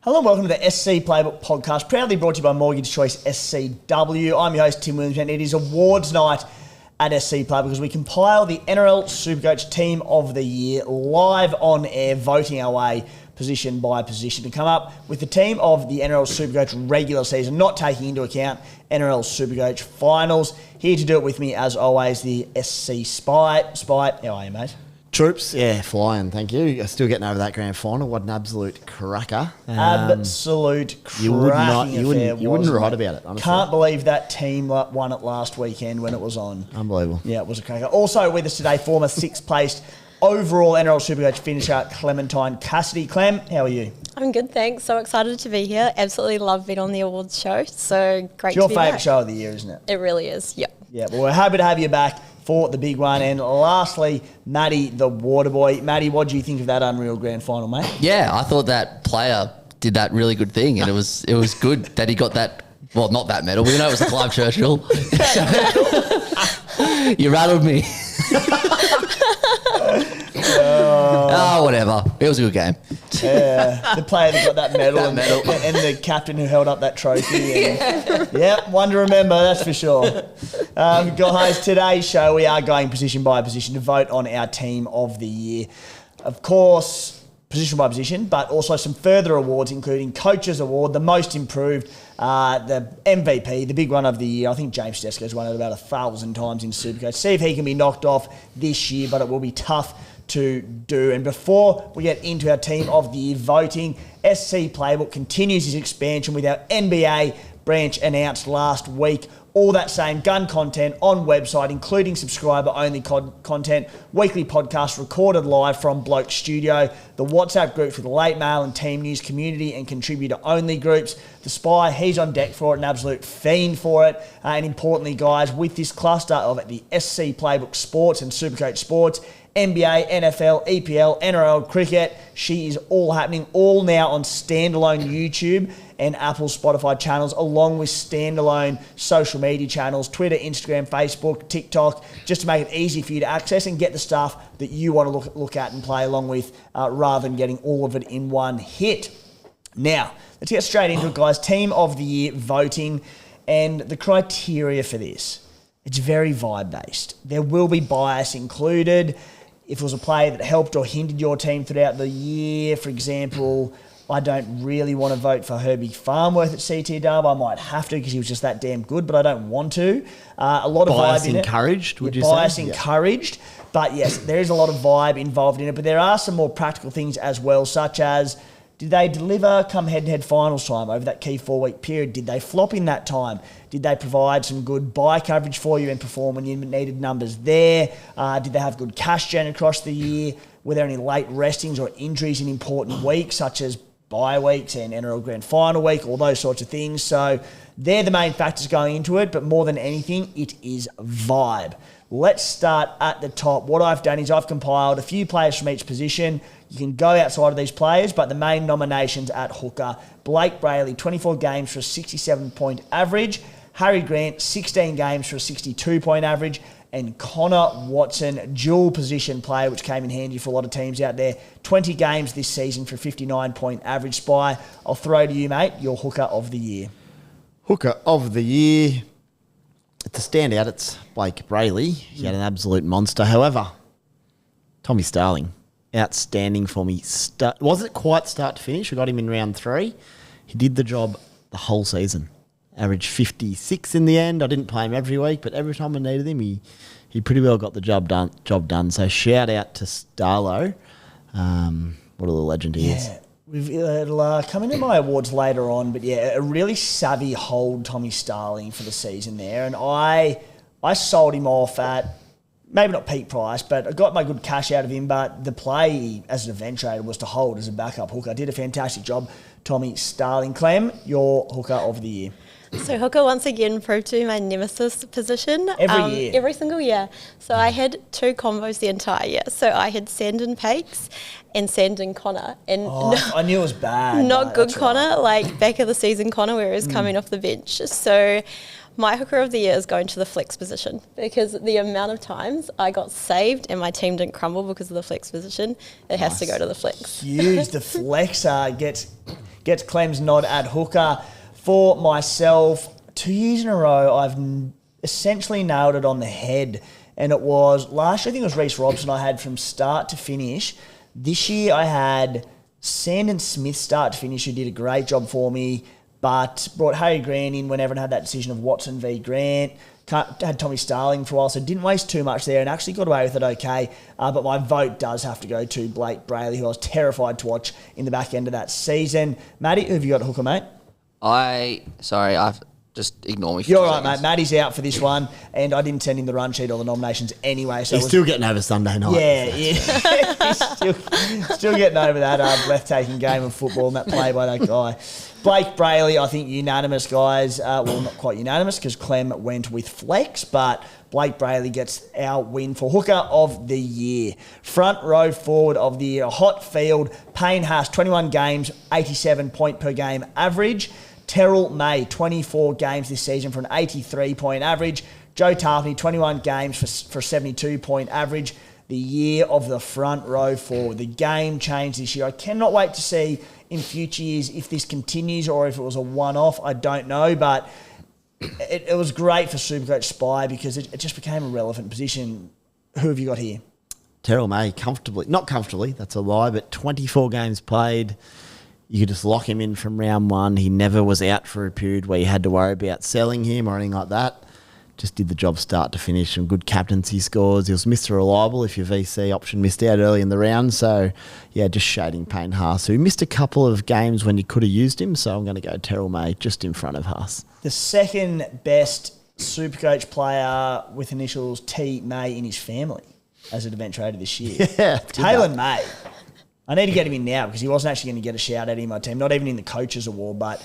Hello and welcome to the SC Playbook podcast, proudly brought to you by Mortgage Choice SCW. I'm your host, Tim Williams, and it is awards night at SC Playbook because we compile the NRL Supercoach Team of the Year live on air, voting our way position by position to come up with the team of the NRL Supercoach regular season, not taking into account NRL Supercoach finals. Here to do it with me, as always, the SC Spy. Spy, how are you, mate? Troops, yeah, flying, thank you. Still getting over that grand final. What an absolute cracker. Absolute cracking You wouldn't write about it, honestly. Can't believe that team won it last weekend when it was on. Unbelievable. Yeah, it was a cracker. Also with us today, former sixth-placed overall NRL Supercoach finisher, Clementine Cassidy. Clem, how are you? I'm good, thanks. So excited to be here. Absolutely love being on the awards show. So great to be back. It's your favourite show of the year, isn't it? It really is, yep. Yeah, well, we're happy to have you back for the big one. And lastly, Matty the Waterboy. Matty, what do you think of that unreal grand final, mate? Yeah, I thought that player did that really good thing, and it was good that he got that. Well, not that medal. We know it was the Clive Churchill. You rattled me. Whatever. It was a good game. Yeah, the player that got that medal, and the captain who held up that trophy. And, yeah, one to remember, that's for sure. Guys, today's show, we are going position by position to vote on our team of the year. Of course, position by position, but also some further awards, including Coach's Award, the Most Improved, the MVP, the big one of the year. I think James Tedesco's won it about 1,000 times in Supercoach. See if he can be knocked off this year, but it will be tough to do. And before we get into our team of the year voting, SC Playbook continues its expansion with our NBA branch announced last week. All that same gun content on website, including subscriber-only content, weekly podcasts recorded live from Bloke Studio, the WhatsApp groups with late mail and team news, community and contributor-only groups. The Spy, he's on deck for it, an absolute fiend for it. And importantly, guys, with this cluster of the SC Playbook Sports and Supercoach Sports, NBA, NFL, EPL, NRL, cricket, she is all happening, all now on standalone YouTube and Apple, Spotify channels, along with standalone social media channels, Twitter, Instagram, Facebook, TikTok, just to make it easy for you to access and get the stuff that you want to look at and play along with, rather than getting all of it in one hit. Now, let's get straight into it, guys. Team of the Year voting, and the criteria for this. It's very vibe-based. There will be bias included. If it was a player that helped or hindered your team throughout the year, for example, I don't really want to vote for Herbie Farmworth at CT Dub. I might have to because he was just that damn good, but I don't want to. A lot of bias vibe in encouraged, would you say? Bias encouraged. But yes, there is a lot of vibe involved in it. But there are some more practical things as well, such as, did they deliver come head-to-head finals time over that key 4-week period? Did they flop in that time? Did they provide some good buy coverage for you and perform when you needed numbers there? Did they have good cash gen across the year? Were there any late restings or injuries in important weeks, such as bye weeks and NRL Grand Final week, all those sorts of things? So they're the main factors going into it, but more than anything, it is vibe. Let's start at the top. What I've done is I've compiled a few players from each position. You can go outside of these players, but the main nominations at hooker: Blake Brayley, 24 games for a 67-point average. Harry Grant, 16 games for a 62-point average. And Connor Watson, dual position player, which came in handy for a lot of teams out there. 20 games this season for a 59-point average. Spy, I'll throw to you, mate, your hooker of the year. Hooker of the year. It's a standout. It's Blake Brayley. He had an absolute monster. However, Tommy Starling, outstanding for me. Wasn't quite start to finish. I got him in round 3. He did the job the whole season. Averaged 56 in the end. I didn't play him every week, but every time I needed him, he pretty well got the job done. So shout out to Starlo. What a little legend he is. It'll come into my awards later on, but yeah, a really savvy hold, Tommy Starling, for the season there. And I sold him off at maybe not peak price, but I got my good cash out of him. But the play as an event trader was to hold as a backup hooker. Did a fantastic job, Tommy Starling. Clem, your hooker of the year. So hooker once again proved to be my nemesis position. Every year? Every single year. So I had 2 combos the entire year. So I had Sandon Pakes and Sandon Connor. And I knew it was bad. Not good Connor, like back of the season Connor where he was coming off the bench. So my hooker of the year is going to the flex position because the amount of times I got saved and my team didn't crumble because of the flex position, it has to go to the flex. Huge. The flex gets Clem's nod at hooker. For myself, 2 years in a row, I've essentially nailed it on the head. And it was last year, I think it was Reece Robson I had from start to finish. This year I had Sandon Smith start to finish, who did a great job for me, but brought Harry Grant in when everyone had that decision of Watson v Grant. Had Tommy Starling for a while, so didn't waste too much there and actually got away with it okay. But my vote does have to go to Blake Brayley, who I was terrified to watch in the back end of that season. Matty, who have you got at hooker, mate? I've just ignore me. You're right, mate. Matty's out for this one, and I didn't send him the run sheet or the nominations anyway. So he's still getting over Sunday night. Yeah. He's still getting over that breathtaking game of football and that play by that guy. Blake Brayley, I think unanimous, guys. Well, not quite unanimous because Clem went with flex, but Blake Brayley gets our win for hooker of the year. Front row forward of the year, a hot field. Payne Haas, 21 games, 87 point per game average. Terrell May, 24 games this season for an 83-point average. Joe Tarpany, 21 games for a 72-point average. The year of the front row forward. The game changed this year. I cannot wait to see in future years if this continues or if it was a one-off. I don't know, but it was great for Supercoach Spy because it just became a relevant position. Who have you got here? Terrell May, comfortably. Not comfortably, that's a lie, but 24 games played. You could just lock him in from round one. He never was out for a period where you had to worry about selling him or anything like that. Just did the job start to finish. Some good captaincy scores. He was Mr. Reliable if your VC option missed out early in the round. So, yeah, just shading Payne Haas, who missed a couple of games when you could have used him. So I'm going to go Terrell May just in front of Haas. The second best Supercoach player with initials T. May in his family as an event trader this year. Yeah. Taylor May. I need to get him in now because he wasn't actually going to get a shout out in my team, not even in the Coaches Award, but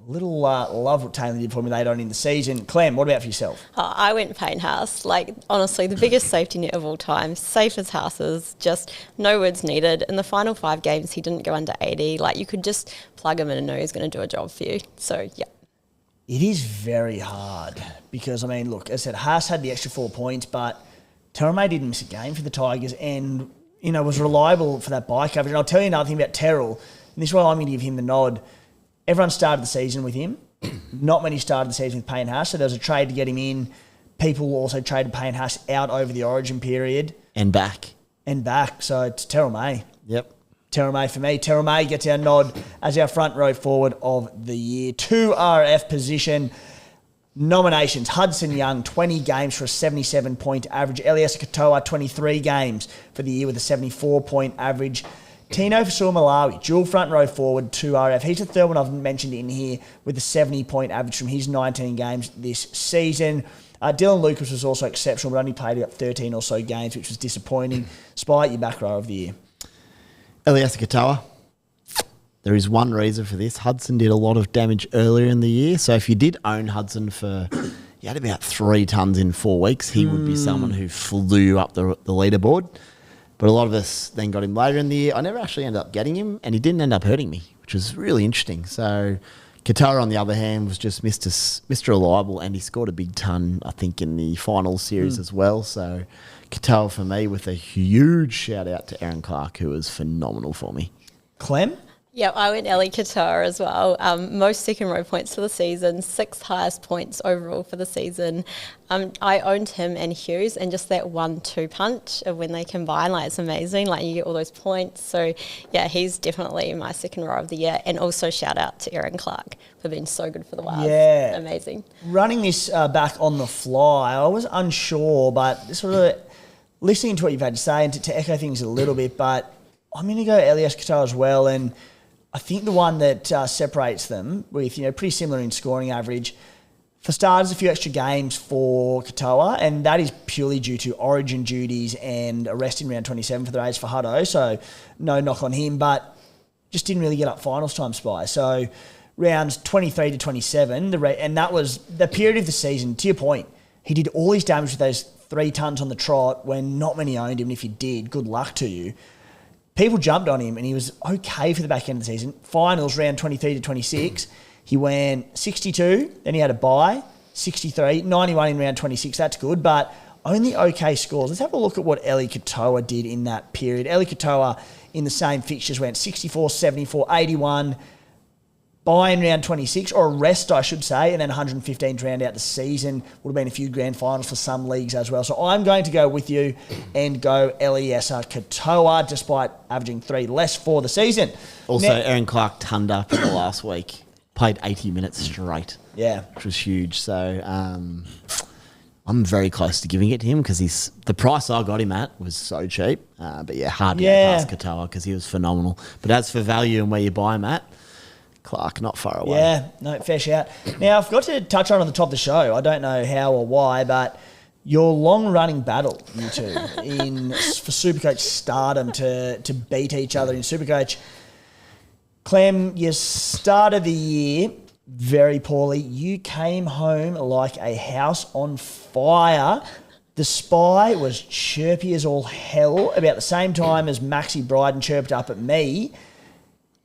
little love what Taylor did for me later on in the season. Clem, what about for yourself? I went Payne Haas. Like, honestly, the biggest safety net of all time. Safe as houses, just no words needed. In the final 5 games, he didn't go under 80. Like, you could just plug him in and know he's going to do a job for you. So, yeah. It is very hard because, I mean, look, as I said, Haas had the extra 4 points, but Terrell May didn't miss a game for the Tigers and, you know, was reliable for that bike coverage. And I'll tell you another thing about Terrell, and this is why I'm going to give him the nod. Everyone started the season with him. Not many started the season with Payne Haas, so there was a trade to get him in. People also traded Payne Haas out over the Origin period. And back. So it's Terrell May. Yep. Terrell May for me. Terrell May gets our nod as our front row forward of the year. 2 RF position nominations. Hudson Young, 20 games for a 77-point average. Elias Katoa, 23 games for the year with a 74-point average. Tino Fasua Malawi, dual front row forward, 2 RF. He's the third one I've mentioned in here with a 70-point average from his 19 games this season. Dylan Lucas was also exceptional, but only played about 13 or so games, which was disappointing. Spy, your back row of the year. Elias Katoa. There is one reason for this. Hudson did a lot of damage earlier in the year. So if you did own Hudson for, you had about 3 tons in 4 weeks, he would be someone who flew up the leaderboard. But a lot of us then got him later in the year. I never actually ended up getting him, and he didn't end up hurting me, which was really interesting. So Katoa, on the other hand, was just Mr. Reliable, and he scored a big ton, I think, in the final series as well. So Katoa for me, with a huge shout-out to Aaron Clark, who was phenomenal for me. Clem? Yeah, I went Ellie Katoa as well. Most second row points for the season, 6th highest points overall for the season. I owned him and Hughes, and just that 1-2 punch of when they combine, like, it's amazing. Like, you get all those points. So, yeah, he's definitely my second row of the year. And also shout out to Aaron Clark for being so good for the Wild. Yeah. Amazing. Running this back on the fly, I was unsure, but sort of listening to what you've had to say and to echo things a little bit, but I'm going to go Elias Katoa as well. And I think the one that separates them with, you know, pretty similar in scoring average, for starters, a few extra games for Katoa, and that is purely due to Origin duties and a rest in round 27 for the Rays for Hutto, so no knock on him, but just didn't really get up finals time, Spy. So rounds 23 to 27, and that was the period of the season, to your point, he did all his damage with those 3 tons on the trot when not many owned him, and if you did, good luck to you. People jumped on him and he was okay for the back end of the season. Finals, round 23 to 26, he went 62, then he had a bye, 63, 91 in round 26, that's good, but only okay scores. Let's have a look at what Eli Katoa did in that period. Eli Katoa in the same fixtures went 64, 74, 81, bye in round 26, or a rest, I should say, and then 115 to round out the season. Would have been a few grand finals for some leagues as well. So I'm going to go with you and go Eliesa Katoa, despite averaging 3 less for the season. Also, Now- Aaron Clark turned up in the last week. Played 80 minutes straight. Yeah. Which was huge. So I'm very close to giving it to him because the price I got him at was so cheap. But yeah, hard to go past Katoa because he was phenomenal. But as for value and where you buy him at, Clark not far away. Yeah, no, fair shout. Now, I forgot to touch on the top of the show. I don't know how or why, but your long-running battle, you two, for Supercoach stardom to beat each other in Supercoach. Clem, you started the year very poorly. You came home like a house on fire. The Spy was chirpy as all hell. About the same time as Maxi Bryden chirped up at me,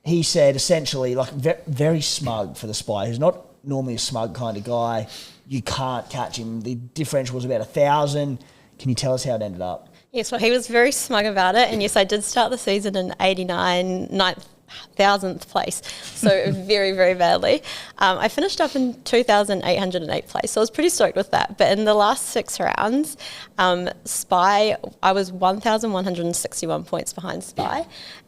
he said essentially, like, very smug for the Spy, who's not normally a smug kind of guy. You can't catch him. The differential was about 1,000. Can you tell us how it ended up? Yes, well, he was very smug about it. And yes, I did start the season in 9,000th place, so very, very badly. I finished up in 2,808 place, so I was pretty stoked with that. But in the last 6 rounds, Spy, I was 1,161 points behind Spy,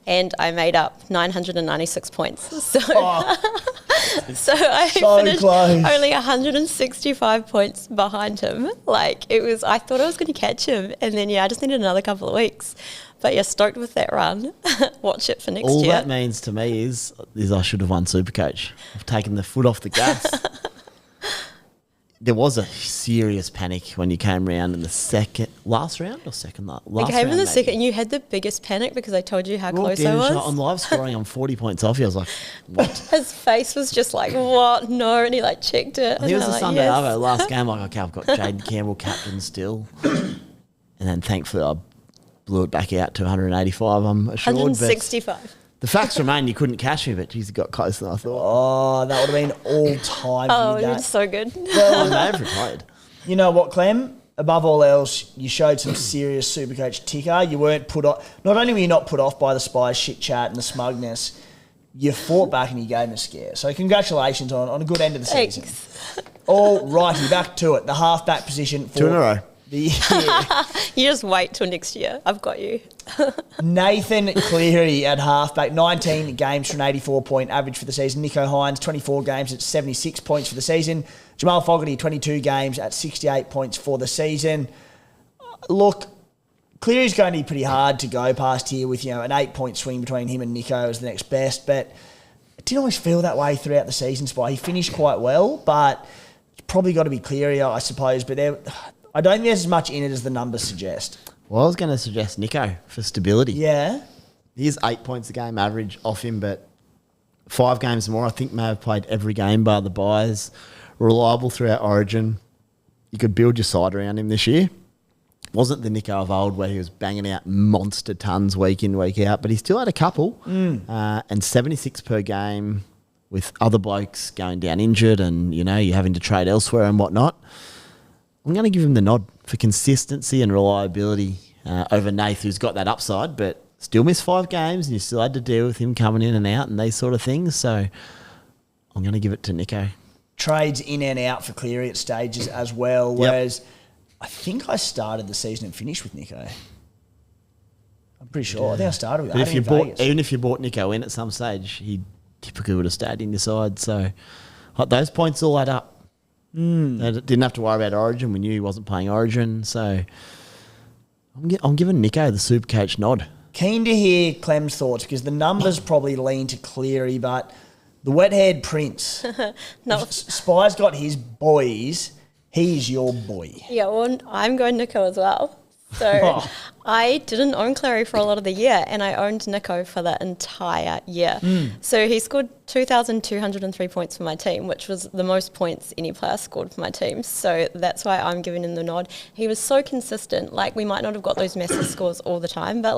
and I made up 996 points. So, so I finished close. only 165 points behind him. Like, it was, I thought I was going to catch him, and then I just needed another couple of weeks. But yeah, stoked with that run. Watch it for next All year. that means to me is I should have won Supercoach. I've taken the foot off the gas. There was a serious panic when you came round in the last round or second last I came in the round, second, maybe. and you had the biggest panic because I told you how Walked close in I and was. shot, I'm live scoring. I'm 40 points off you. I was like, what? His face was just like, what? No, and he like checked it. I think it was and the I'm Sunday yes. Arvo last game. Like, okay, I've got Jaden Campbell captain still, and then thankfully I blew it back out to 185. I'm assured. 165. The facts remain you couldn't catch me, but geez, it got closer than I thought. Oh, that would have been all time. Oh, for it you, was that. so good. I may have retired. You know what, Clem? Above all else, you showed some serious Supercoach ticker. You weren't put off. Not only were you not put off by the Spies' shit chat and the smugness, you fought back and you gave them a scare. So congratulations on a good end of the season. Thanks. All righty, back to it. The halfback position for 2 in a row. the year. You just wait till next year. I've got you. Nathan Cleary at halfback, 19 games for an 84-point average for the season. Nicho Hines, 24 games at 76 points for the season. Jamal Fogarty, 22 games at 68 points for the season. Look, Cleary's going to be pretty hard to go past here with, an 8-point swing between him and Nicho as the next best, but it didn't always feel that way throughout the season, Spy. He finished quite well, but it's probably got to be Cleary, I suppose, but I don't think there's as much in it as the numbers suggest. Well, I was going to suggest Nicho for stability. Yeah. He's 8 points a game average off him, but 5 games more. I think may have played every game bar the buys. Reliable throughout Origin. You could build your side around him this year. Wasn't the Nicho of old where he was banging out monster tons week in, week out, but he still had a couple. And 76 per game with other blokes going down injured and, you're having to trade elsewhere and whatnot. I'm going to give him the nod for consistency and reliability over Nath, who's got that upside, but still missed 5 games and you still had to deal with him coming in and out and these sort of things. So I'm going to give it to Nicho. Trades in and out for Cleary at stages as well, whereas I think I started the season and finished with Nicho. I'm pretty sure. I think I started with But that. even if you bought Nicho in at some stage, he typically would have stayed in your side. So those points all add up. They didn't have to worry about Origin. We knew he wasn't playing Origin. So I'm giving Nicho the Supercoach nod. Keen to hear Clem's thoughts because the numbers probably lean to Cleary, but the wet-haired prince, No. if Spy's got his boys, he's your boy. Yeah, well, I'm going Nicho as well. So I didn't own Cleary for a lot of the year, and I owned Nicho for the entire year. So he scored 2,203 points for my team, which was the most points any player scored for my team. So that's why I'm giving him the nod. He was so consistent. Like, we might not have got those massive scores all the time, but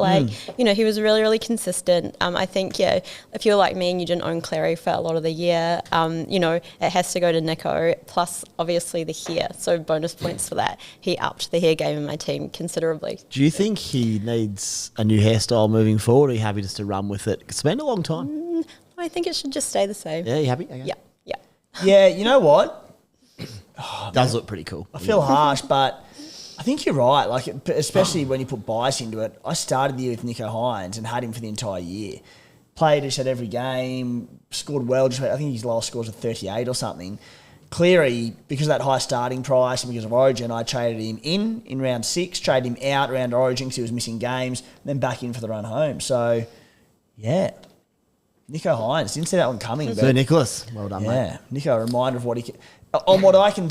he was really, really consistent. I think, if you're like me and you didn't own Cleary for a lot of the year, it has to go to Nicho, plus obviously the hair. So bonus points for that. He upped the hair game in my team considerably. Do you think he needs a new hairstyle moving forward, or are you happy just to run with it? It's been a long time. I think it should just stay the same. Yeah, you happy? Okay. Yeah. Yeah. Yeah, you know what? Does look pretty cool. I feel harsh, but I think you're right. Like, especially when you put bias into it. I started the year with Nicho Hynes and had him for the entire year. Played just at every game, scored well. I think his lowest scores were 38 or something. Cleary, because of that high starting price and because of Origin, I traded him in round 6, traded him out around Origin because he was missing games, and then back in for the run home. So, yeah. Nicho Hynes, didn't see that one coming. So, Nicholas, well done, mate. Yeah, Nicho, a reminder of what he can... On what I can...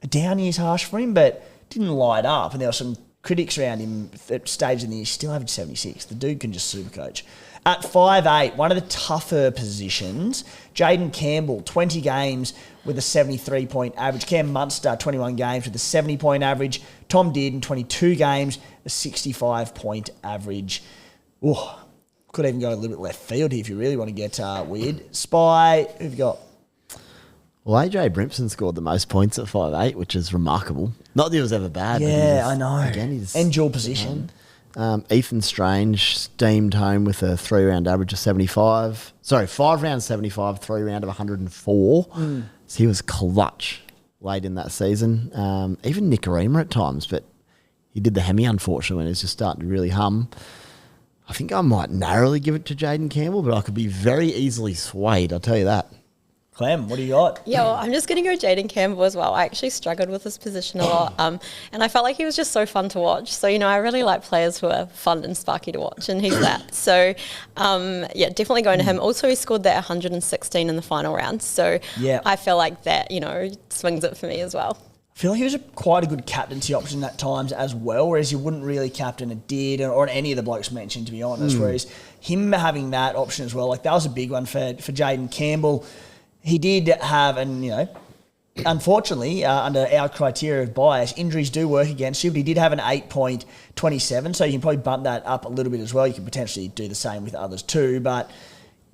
a down year's harsh for him, but didn't light up. And there were some critics around him at stage in the year. Still averaged 76. The dude can just Supercoach. At 5'8", one of the tougher positions, Jaden Campbell, 20 games with a 73-point average. Cam Munster, 21 games with a 70-point average. Tom Dearden, 22 games, a 65-point average. Ooh, could even go a little bit left field here if you really want to get weird. Spy, who've you got? Well, AJ Brimson scored the most points at 5'8", which is remarkable. Not that he was ever bad. Yeah, but I know. Again, he's and dual position. Ethan Strange steamed home with a 3-round average of 75. Sorry, 5 rounds 75, 3 round of 104. So he was clutch late in that season. Even Nicarima at times, but he did the hemi, unfortunately, when he was just starting to really hum. I think I might narrowly give it to Jaden Campbell, but I could be very easily swayed, I'll tell you that. Clem, what do you got? Yeah, well, I'm just going to go Jaden Campbell as well. I actually struggled with this position a lot, and I felt like he was just so fun to watch. So, I really like players who are fun and sparky to watch, and he's that. So, yeah, definitely going to him. Also, he scored that 116 in the final round. So, yeah. I feel like that, swings it for me as well. I feel like he was quite a good captaincy option at times as well, whereas you wouldn't really captain a Did or any of the blokes mentioned, to be honest, whereas him having that option as well, like that was a big one for Jaden Campbell. He did have, and unfortunately, under our criteria of bias, injuries do work against you, but he did have an 8.27, so you can probably bump that up a little bit as well. You could potentially do the same with others too, but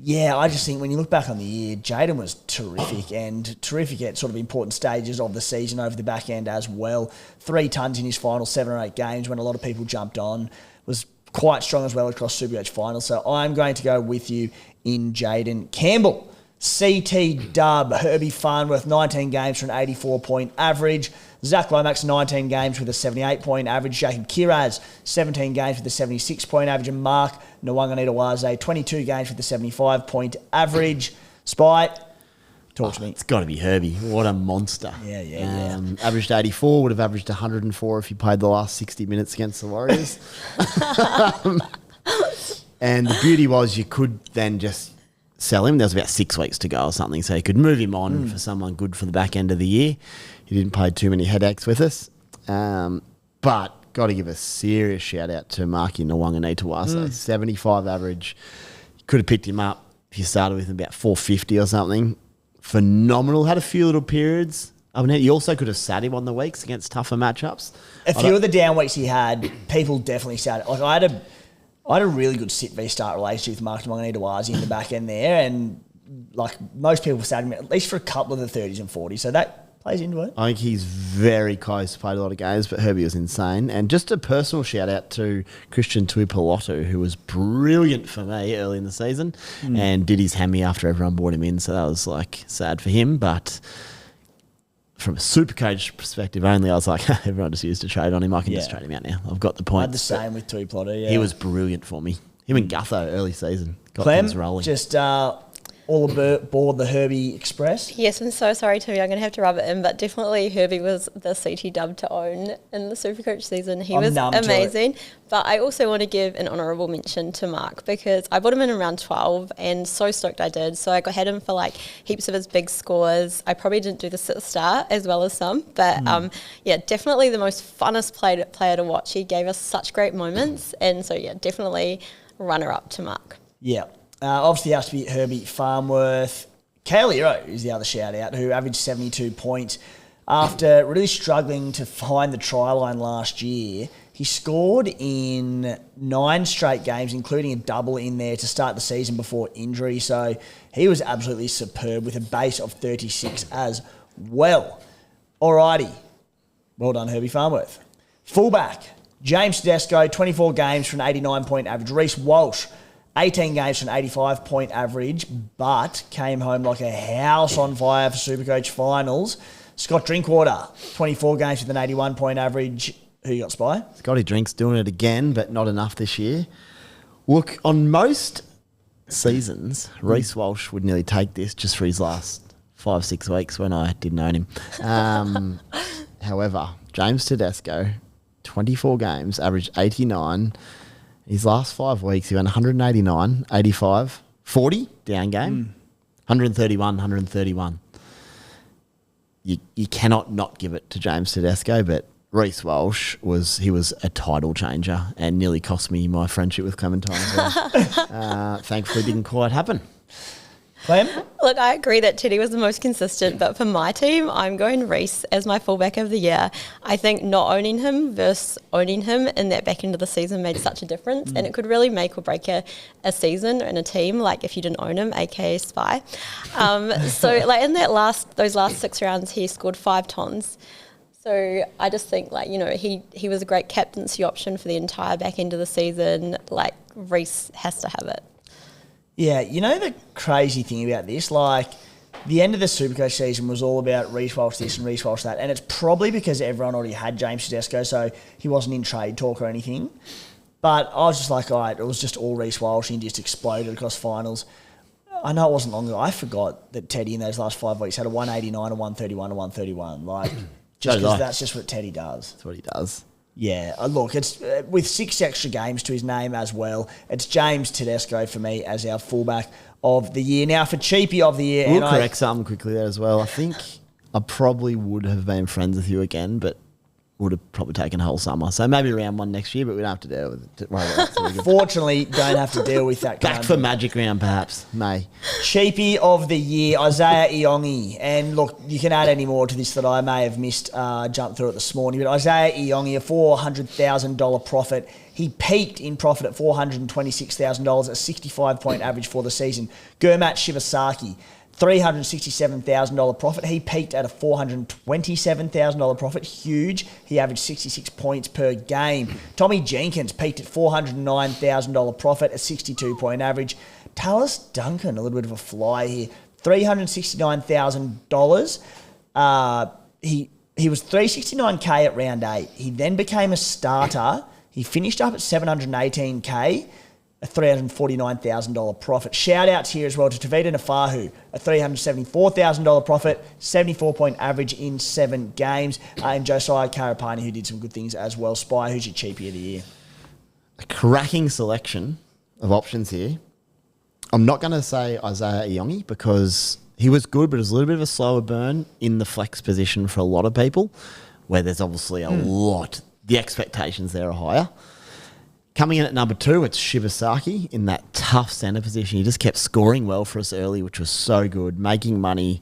yeah, I just think when you look back on the year, Jaden was terrific and terrific at sort of important stages of the season over the back end as well. 3 tons in his final 7 or 8 games when a lot of people jumped on. Was quite strong as well across Supercoach finals, so I'm going to go with you in Jaden Campbell. CT dub, Herbie Farnworth, 19 games for an 84-point average. Zach Lomax, 19 games with a 78-point average. Jacob Kiraz, 17 games with a 76-point average. And Mark Nwanganita-Waze, 22 games with a 75-point average. Spite, talk to me. It's got to be Herbie. What a monster. Yeah. Averaged 84, would have averaged 104 if he played the last 60 minutes against the Warriors. And the beauty was you could then just sell him. There was about 6 weeks to go or something, so you could move him on for someone good for the back end of the year. He didn't play too many headaches with us. But got to give a serious shout out to Marky Nwanganita-Waze. 75 average. You could have picked him up if you started with him about 450 or something. Phenomenal. Had a few little periods. I mean, you also could have sat him on the weeks against tougher matchups. A few of the down weeks he had, people definitely sat. Like I had a really good sit v start relationship with Mark Nwanganita-Waze in the back end there, and like most people sat him at least for a couple of the 30s and 40s, so that plays into it. I think he's very close, played a lot of games, but Herbie was insane. And just a personal shout out to Christian Tuipulotu, who was brilliant for me early in the season and did his hammy after everyone brought him in, so that was like sad for him, but from a Supercoach perspective only, I was like, everyone just used to trade on him. I can just trade him out now. I've got the I point. had the same with Tuipulotu, yeah. He was brilliant for me. Him and Gutho early season got Clem, things rolling. just all aboard the Herbie Express. Yes, I'm so sorry, Timmy. I'm going to have to rub it in, but definitely Herbie was the CT dub to own in the Supercoach season. He was amazing. But I also want to give an honourable mention to Mark because I bought him in around 12 and so stoked I did. So I had him for like heaps of his big scores. I probably didn't do this at the start as well as some, but yeah, definitely the most funnest player to watch. He gave us such great moments, and so yeah, definitely runner-up to Mark. Yeah. Obviously, it has to be Herbie Farnworth. Kaeliro is the other shout-out, who averaged 72 points. After really struggling to find the try line last year, he scored in 9 straight games, including a double in there to start the season before injury. So he was absolutely superb with a base of 36 as well. Alrighty. Well done, Herbie Farnworth. Fullback, James Tedesco, 24 games for an 89-point average. Reece Walsh, 18 games for an 85-point average, but came home like a house on fire for Supercoach finals. Scott Drinkwater, 24 games with an 81-point average. Who you got, Spy? Scotty Drink's doing it again, but not enough this year. Look, on most seasons, Reece Walsh would nearly take this just for his last 5-6 weeks when I didn't own him. However, James Tedesco, 24 games, averaged 89. His last 5 weeks, he went 189, 85, 40, down game, 131, 131. You cannot not give it to James Tedesco, but Reece Walsh was a title changer and nearly cost me my friendship with Clementine as well. Thankfully, didn't quite happen. Clem? Look, I agree that Teddy was the most consistent, but for my team, I'm going Reece as my fullback of the year. I think not owning him versus owning him in that back end of the season made such a difference, and it could really make or break a season and a team, like if you didn't own him, aka Spy. So like in those last 6 rounds, he scored 5 tons. So I just think, like, you know, he was a great captaincy option for the entire back end of the season. Like, Reece has to have it. Yeah, you know the crazy thing about this? Like, the end of the Supercoach season was all about Reece Walsh this and Reece Walsh that, and it's probably because everyone already had James Tedesco, so he wasn't in trade talk or anything. But I was just like, all right, it was just all Reece Walsh, and he just exploded across finals. I know it wasn't long ago. I forgot that Teddy in those last 5 weeks had a 189, a 131, a 131. Like, just because that's just what Teddy does. That's what he does. Yeah, look, it's with 6 extra games to his name as well. It's James Tedesco for me as our fullback of the year. Now for Cheapy of the year, We'll correct something quickly there as well. I think I probably would have been friends with you again, but would have probably taken a whole summer. So maybe round 1 next year, but we don't have to deal with it. Worry about it. So fortunately, don't have to deal with that. Back for Magic Round, perhaps, May. Cheapy of the year, Isaiah Iongi. And look, you can add any more to this that I may have missed, jumped through it this morning. But Isaiah Iongi, a $400,000 profit. He peaked in profit at $426,000, a 65-point average for the season. Gurmat Shibasaki, $367,000 profit. He peaked at a $427,000 profit. Huge. He averaged 66 points per game. Tommy Jenkins peaked at $409,000 profit, a 62-point average. Tallis Duncan, a little bit of a fly here, $369,000. He was $369K at round 8. He then became a starter. He finished up at $718K. A $349,000 profit. Shout outs here as well to Tavita Nafahu, a $374,000 profit, 74-point average in 7 games. And Josiah Karapani, who did some good things as well. Spy, who's your Cheapie of the year? A cracking selection of options here. I'm not going to say Isaiah Iongi because he was good, but it was a little bit of a slower burn in the flex position for a lot of people, where there's obviously a lot. The expectations there are higher. Coming in at number 2, it's Shibasaki in that tough centre position. He just kept scoring well for us early, which was so good. Making money,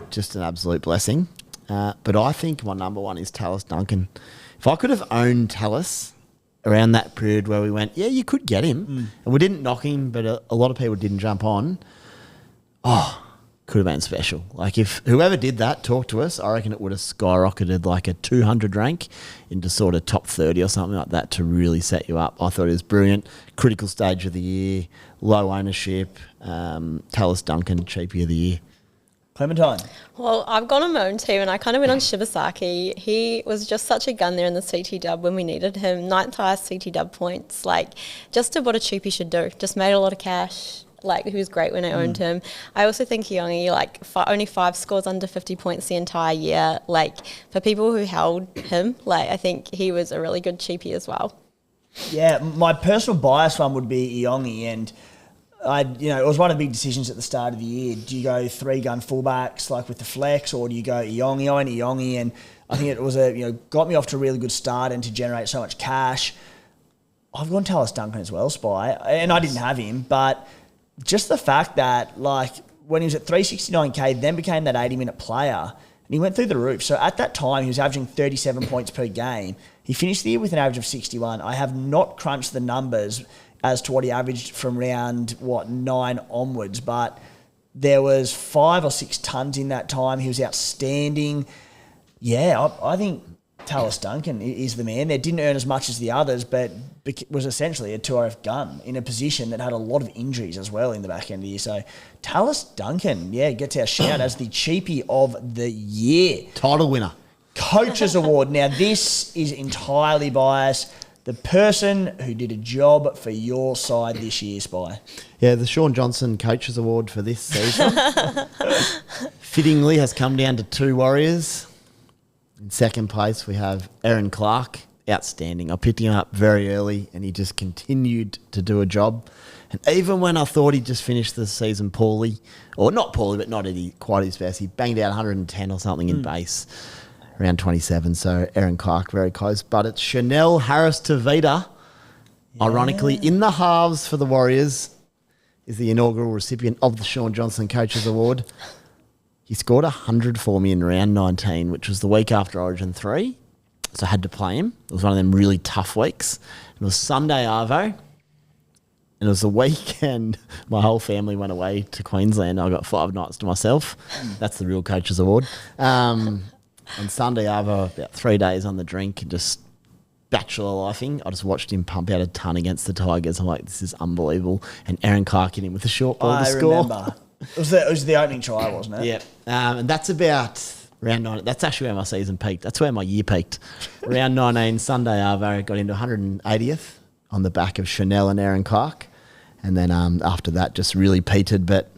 just an absolute blessing. But I think my number 1 is Tallis Duncan. If I could have owned Tallis around that period where we went, yeah, you could get him. And we didn't knock him, but a lot of people didn't jump on. Could have been special. Like, if whoever did that talked to us, I reckon it would have skyrocketed like a 200 rank into sort of top 30 or something like that to really set you up. I thought it was brilliant. Critical stage of the year, low ownership, Tallis Duncan, Cheapie of the year. Clementine. Well, I've gone on my own team and I kind of went on Shibasaki. He was just such a gun there in the CT dub when we needed him. 9th highest CT dub points. Like, just did what a Cheapie should do. Just made a lot of cash. Like, he was great when I owned him. I also think he only, only 5 scores under 50 points the entire year. Like, for people who held him, I think he was a really good Cheapie as well. Yeah, my personal bias one would be Iongi, and it was one of the big decisions at the start of the year. Do you go 3-gun fullbacks like with the flex, or do you go Iongi? I went Iongi, and I think it was got me off to a really good start and to generate so much cash. I've gone Tallis Duncan as well, Spy, and I didn't have him, but just the fact that, when he was at 369K, then became that 80-minute player, and he went through the roof. So at that time, he was averaging 37 points per game. He finished the year with an average of 61. I have not crunched the numbers as to what he averaged from round, 9 onwards, but there was 5 or 6 tons in that time. He was outstanding. Yeah, I think Tallis Duncan is the man there. Didn't earn as much as the others, but was essentially a 2RF gun in a position that had a lot of injuries as well in the back end of the year. So Tallis Duncan, gets our shout as the Cheapie of the year. Title winner. Coaches Award. Now, this is entirely biased. The person who did a job for your side this year, Spy. Yeah, the Sean Johnson Coaches Award for this season fittingly has come down to 2 Warriors. In second place, we have Aaron Clark. Outstanding. I picked him up very early and he just continued to do a job. And even when I thought he'd just finished the season poorly, or not poorly, but not at quite his best, he banged out 110 or something in base. Around 27, so Aaron Clark very close. But it's Chanel Harris-Tavita, ironically, in the halves for the Warriors, is the inaugural recipient of the Sean Johnson Coaches Award. He scored 100 for me in round 19, which was the week after Origin 3, so I had to play him. It was one of them really tough weeks. It was Sunday Arvo, and it was the weekend my whole family went away to Queensland. I got 5 nights to myself. That's the real Coaches Award. And Sunday Arvo, about 3 days on the drink and just bachelor lifing. I just watched him pump out a ton against the Tigers. I'm like, this is unbelievable. And Aaron Clark hit him with a short ball to score. I remember. It was the opening try, wasn't it? Yeah. And that's about round 9. That's actually where my season peaked. That's where my year peaked. Round 19, Sunday Arvo got into 180th on the back of Chanel and Aaron Clark. And then after that, just really petered. But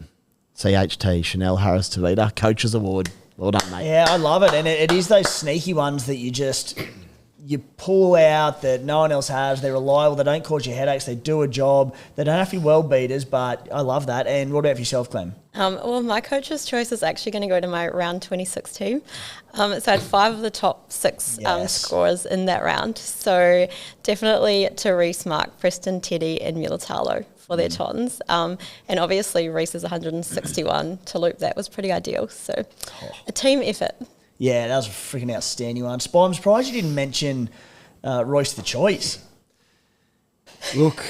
CHT, Chanel Harris-Tavita, Coaches Award. Well done, mate. Yeah, I love it. And it is those sneaky ones that you pull out that no one else has. They're reliable. They don't cause you headaches. They do a job. They don't have to be world beaters, but I love that. And what about for yourself, Clem? Well, my coach's choice is actually going to go to my round 26 team. So I had 5 of the top 6 scorers in that round. So definitely to Reece, Mark, Preston, Teddy and Militalo for their tons. And obviously Reece's 161 to loop. That was pretty ideal. So a team effort. Yeah, that was a freaking outstanding one. Spy, I'm surprised you didn't mention Royce the Choice. Look,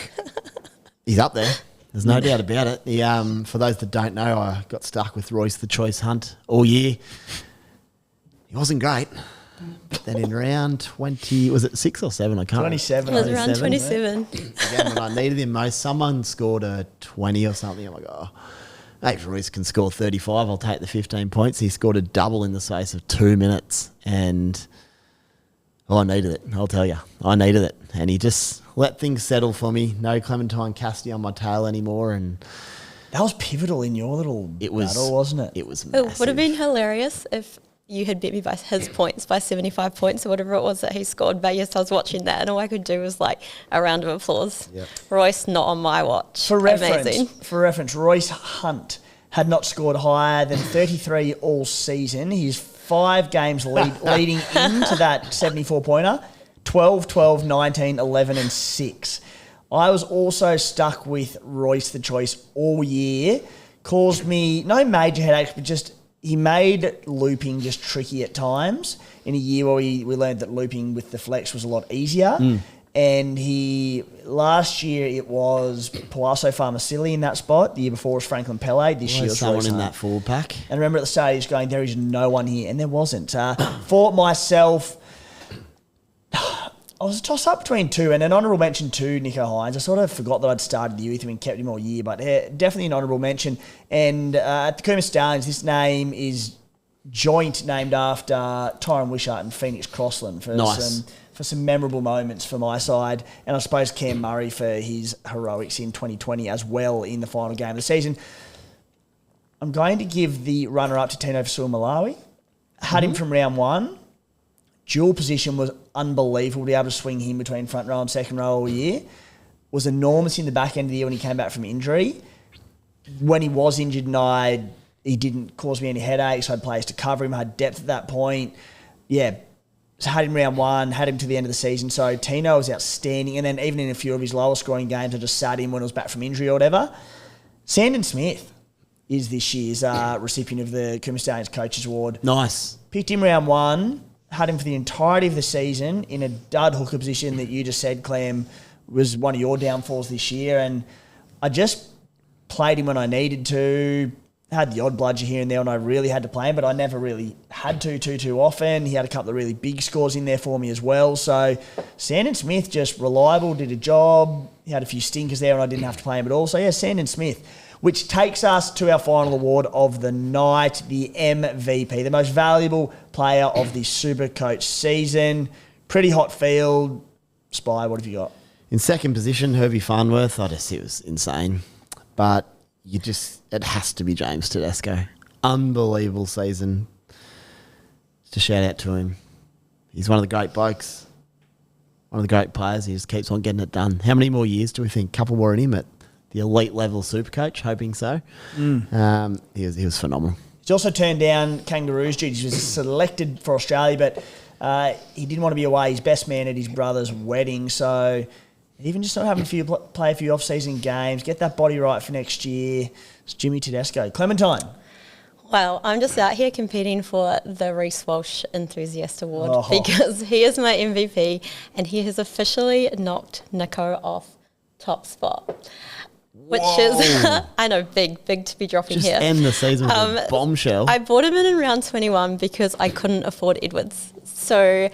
he's up there. There's no doubt about it. He, for those that don't know, I got stuck with Royce the Choice hunt all year. He wasn't great. But then in round 20, was it 6 or 7? I can't 27. It was around 27. Again, when I needed him most, someone scored a 20 or something. I'm like, mate, Royce can score 35. I'll take the 15 points. He scored a double in the space of 2 minutes. And I needed it. I'll tell you. I needed it. And he just let things settle for me. No Clementine Cassidy on my tail anymore. And that was pivotal in your little battle, wasn't it? It was massive. It would have been hilarious if you had beat me by his points, by 75 points or whatever it was that he scored. But yes, I was watching that and all I could do was like a round of applause. Yep. Royce not on my watch. For Amazing. reference, Royce Hunt had not scored higher than 33 all season. He's 5 games leading into that 74-pointer, 12, 12, 19, 11 and 6. I was also stuck with Royce the Choice all year. Caused me no major headaches, but just he made looping just tricky at times in a year where we learned that looping with the flex was a lot easier. And last year it was Palazzo Farmasili in that spot. The year before was Franklin Pele. This year was someone Royce in Hunt. that full pack. And I remember at the start he was going, there is no one here. And there wasn't. For myself, I was a toss-up between 2 and an honourable mention to Nico Hines. I sort of forgot that I'd started the year with him and kept him all year, but definitely an honourable mention. And at the Coombe Stallions, this name is joint named after Tyron Wishart and Phoenix Crossland for some memorable moments for my side. And I suppose Cam Murray for his heroics in 2020 as well in the final game of the season. I'm going to give the runner-up to Tino Fasua-Malawi. Had him from round 1. Dual position was unbelievable to be able to swing him between front row and second row all year. Was enormous in the back end of the year when he came back from injury. When he was injured he didn't cause me any headaches. I had players to cover him. I had depth at that point. Yeah, so had him round 1, had him to the end of the season. So Tino was outstanding. And then even in a few of his lower scoring games, I just sat him when I was back from injury or whatever. Sandon Smith is this year's recipient of the Coombe Stallions Coaches Award. Nice. Picked him round 1. Had him for the entirety of the season in a dud hooker position that you just said, Clem, was one of your downfalls this year. And I just played him when I needed to, had the odd bludger here and there when I really had to play him, but I never really had to too often. He had a couple of really big scores in there for me as well. So Sandon Smith, just reliable, did a job. He had a few stinkers there and I didn't have to play him at all. So yeah, Sandon Smith, which takes us to our final award of the night, the MVP, the most valuable player of the Supercoach season. Pretty hot field. Spy, what have you got? In second position, Herbie Farnworth. It was insane. But it has to be James Tedesco. Unbelievable season. Just a shout out to him. He's one of the great blokes. One of the great players. He just keeps on getting it done. How many more years do we think? Couple more in him at the elite level Supercoach, hoping so. He was phenomenal. He's also turned down Kangaroos duties. He was selected for Australia, but he didn't want to be away. His best man at his brother's wedding, so even just not having to play a few off-season games, get that body right for next year. It's Jimmy Tedesco. Clementine. Well, I'm just out here competing for the Reece Walsh Enthusiast Award because he is my MVP and he has officially knocked Nico off top spot. Which is, I know, big to be dropping Just here. end the season with a bombshell. I bought him in round 21 because I couldn't afford Edwards. So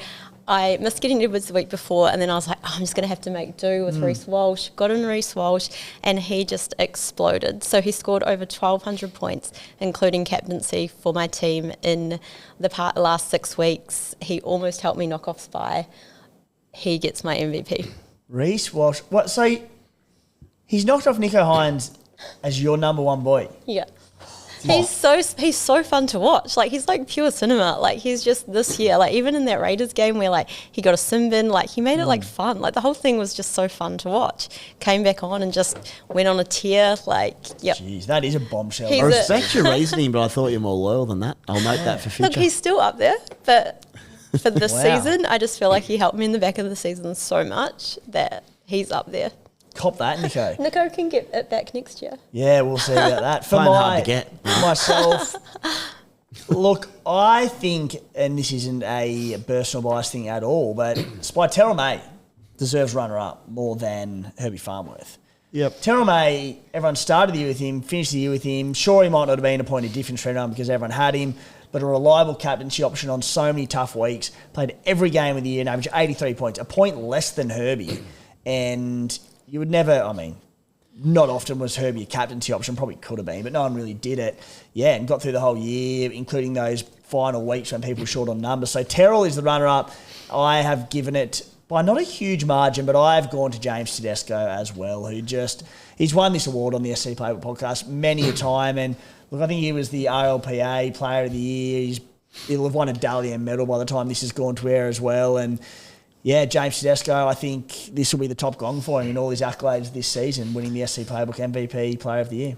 I missed getting Edwards the week before, and then I was like, I'm just going to have to make do with Reece Walsh. Got in Reece Walsh, and he just exploded. So he scored over 1,200 points, including captaincy for my team in the last 6 weeks. He almost helped me knock off Spy. He gets my MVP. Reece Walsh. What? So he's knocked off Nico Hines as your number one boy. Yeah. He's so fun to watch. Like, he's like pure cinema. Like, he's just this year, like even in that Raiders game where like he got a sin bin, like he made it like fun. Like the whole thing was just so fun to watch. Came back on and just went on a tear. Like, yep. Jeez, that is a bombshell. I respect your reasoning, but I thought you're more loyal than that. I'll note that for future. Look, he's still up there, but for this Wow. season, I just feel like he helped me in the back of the season so much that he's up there. Cop that, Nico. Nico can get it back next year. Yeah, we'll see about that. For Playing hard to get. myself, look, I think, and this isn't a personal bias thing at all, but Terrell May deserves runner-up more than Herbie Farnworth. Yep. Terrell May, everyone started the year with him, finished the year with him. Sure, he might not have been a point of difference for everyone because everyone had him, but a reliable captaincy option on so many tough weeks. Played every game of the year and averaged 83 points, a point less than Herbie. And you would never, not often was Herbie a captaincy option, probably could have been, but no one really did it. Yeah, and got through the whole year, including those final weeks when people were short on numbers. So Terrell is the runner-up. I have given it by not a huge margin, but I've gone to James Tedesco as well, he's won this award on the SC Playbook podcast many a time. And look, I think he was the RLPA Player of the Year. He'll have won a Dalian medal by the time this has gone to air as well. And yeah, James Tedesco, I think this will be the top gong for him in all his accolades this season, winning the SC Playbook MVP Player of the Year.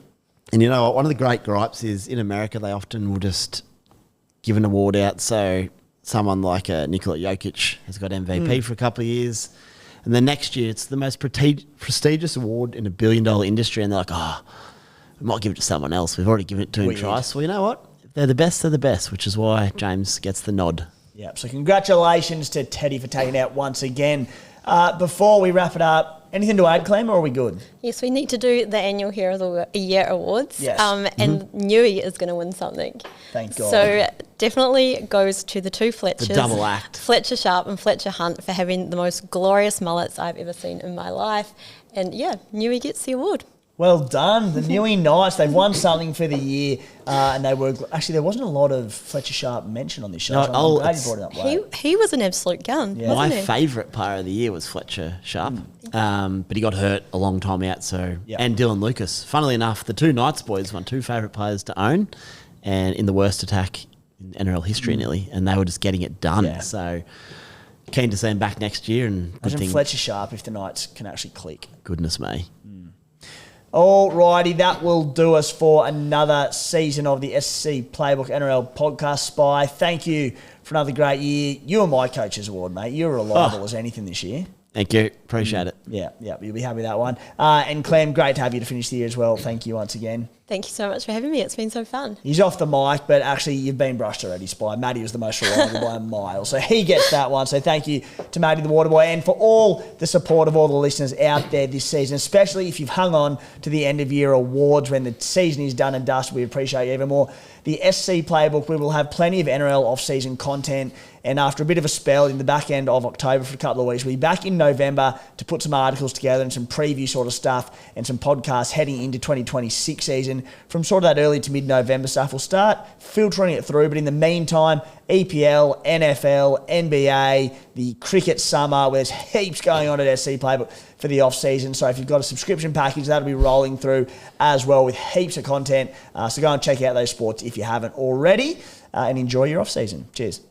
And you know what? One of the great gripes is in America, they often will just give an award out. So someone like Nikola Jokic has got MVP for a couple of years. And then next year, it's the most prestigious award in $1 billion industry. And they're like, we might give it to someone else. We've already given it to him twice. Well, you know what? If they're the best, which is why James gets the nod. Yeah, so congratulations to Teddy for taking it out once again. Before we wrap it up, anything to add, Clem, or are we good? Yes, we need to do the annual Hero of the Year awards. Yes. And Newey is going to win something. Thank God. So definitely goes to the two Fletchers. The double act. Fletcher Sharp and Fletcher Hunt for having the most glorious mullets I've ever seen in my life. And yeah, Newey gets the award. Well done. The Newey Knights, they've won something for the year. And they were... Actually, there wasn't a lot of Fletcher Sharp mentioned on this show. No, so I'm glad you brought it up. Wade. He was an absolute gun, Yeah. wasn't My he? favourite player of the year was Fletcher Sharp, but he got hurt a long time out. So Yep. And Dylan Lucas. Funnily enough, the two Knights boys won two favourite players to own, and in the worst attack in NRL history nearly, and they were just getting it done. Yeah. So keen to see him back next year, and good Imagine thing. Fletcher Sharp if the Knights can actually click. Goodness me. Alrighty, that will do us for another season of the SC Playbook NRL podcast. Spy, thank you for another great year. You were my coach's award, mate. You were reliable as anything this year. Thank you. Appreciate it. Yeah, you'll be happy with that one. And Clem, great to have you to finish the year as well. Thank you once again. Thank you so much for having me. It's been so fun. He's off the mic, but actually you've been brushed already, Spy. Matty was the most reliable by a mile, so he gets that one. So thank you to Matty the Waterboy and for all the support of all the listeners out there this season, especially if you've hung on to the end of year awards when the season is done and dusted. We appreciate you even more. The SC Playbook, we will have plenty of NRL off-season content, and after a bit of a spell in the back end of October for a couple of weeks, we'll be back in November to put some articles together and some preview sort of stuff and some podcasts heading into 2026 season. From sort of that early to mid-November stuff, we'll start filtering it through, but in the meantime, EPL, NFL, NBA, the cricket summer, where there's heaps going on at SC Playbook for the off-season. So if you've got a subscription package, that'll be rolling through as well with heaps of content. So go and check out those sports if you haven't already, and enjoy your off-season. Cheers.